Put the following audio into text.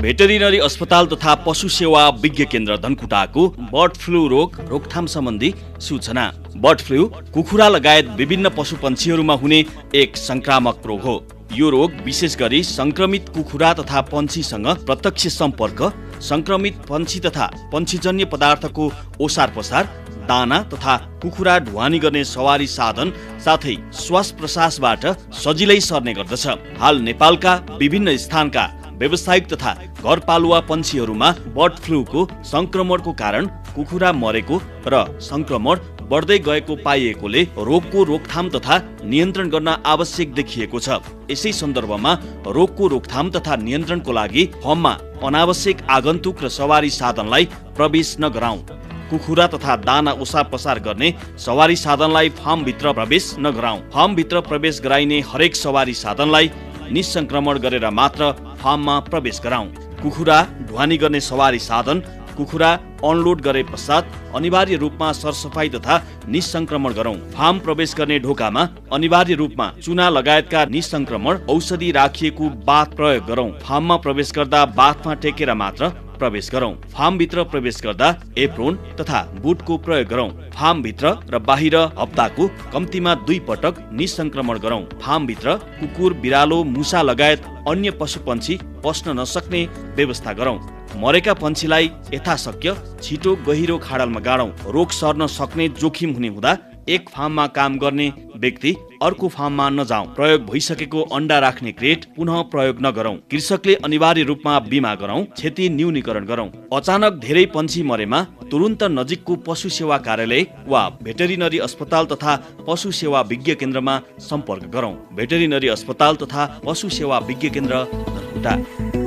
Veterinary अस्पताल तथा पशु सेवा विज्ञ केन्द्र धनकुटाको बर्ड फ्लू रोग रोकथाम सम्बन्धी सूचना। बर्ड फ्लू कुखुरा लगायत विभिन्न पशु पन्छीहरूमा हुने एक संक्रामक रोग हो। यो रोग विशेष गरी संक्रमित कुखुरा तथा पन्छीसँग प्रत्यक्ष सम्पर्क, संक्रमित पन्छी तथा पन्छीजन्य पदार्थको ओसार पसार, दाना तथा कुखुरा ढुवानी गर्ने सवारी साधन साथै श्वास प्रश्वासबाट सजिलै सर्ने गर्दछ। हाल नेपालका विभिन्न स्थानका व्यावसायिक तथा घरपालुवा पन्छीहरूमा बर्ड फ्लूको संक्रमणको कारण कुखुरा मरेको र संक्रमण बढ्दै गएको पाइएकोले रोगको रोकथाम तथा नियन्त्रण गर्न आवश्यक देखिएको छ। यसै सन्दर्भमा रोगको रोकथाम तथा नियन्त्रणको लागि फर्ममा अनावश्यक आगन्तुक र सवारी साधनलाई प्रवेश नगराउँ। कुखुरा तथा दाना ओसार पसार गर्ने सवारी साधनलाई फार्मभित्र प्रवेश नगराउँ। फार्मभित्र प्रवेश गराइने हरेक सवारी साधनलाई निसंक्रमण गरेर मात्र फार्ममा प्रवेश गराउँ। कुखुरा ढुवानी गर्ने सवारी साधन कुखुरा अनलोड गरे पश्चात अनिवार्य रूपमा सरसफाई तथा निसंक्रमण गरौँ। फार्म प्रवेश गर्ने ढोकामा अनिवार्य रूपमा चुना लगायतका निसंक्रमण औषधि राखिएको बाथ प्रयोग गरौँ। फार्ममा प्रवेश गर्दा बाथमा टेकेर मात्र प्रवेश गरौँ। फार्मभित्र प्रवेश गर्दा एप्रोन तथा बुटको प्रयोग गरौँ। फार्मभित्र र बाहिर हप्ताको कम्तीमा 2 पटक निसंक्रमण गरौँ। फार्मभित्र कुकुर, बिरालो, मुसा लगायत अन्य पशुपन्छी पस्न नसक्ने व्यवस्था गरौँ। मरेका पन्छीलाई यथाशक्य छिटो गहिरो खाडलमा गाडौँ। रोग सर्न सक्ने जोखिम हुने हुँदा एक फार्ममा काम गर्ने व्यक्ति अर्को फार्ममा नजाउँ। प्रयोग भइसकेको अन्डा राख्ने क्रेट पुनः प्रयोग नगरौँ। कृषकले अनिवार्य रूपमा बिमा गरौँ। क्षति न्यूनीकरण गरौँ। अचानक धेरै पन्छी मरेमा तुरुन्त नजिकको पशु सेवा कार्यालय वा भेटरिनरी अस्पताल तथा पशु सेवा विज्ञ केन्द्रमा सम्पर्क गरौँ। भेटरिनरी अस्पताल तथा पशु सेवा विज्ञ केन्द्र धनकुटा।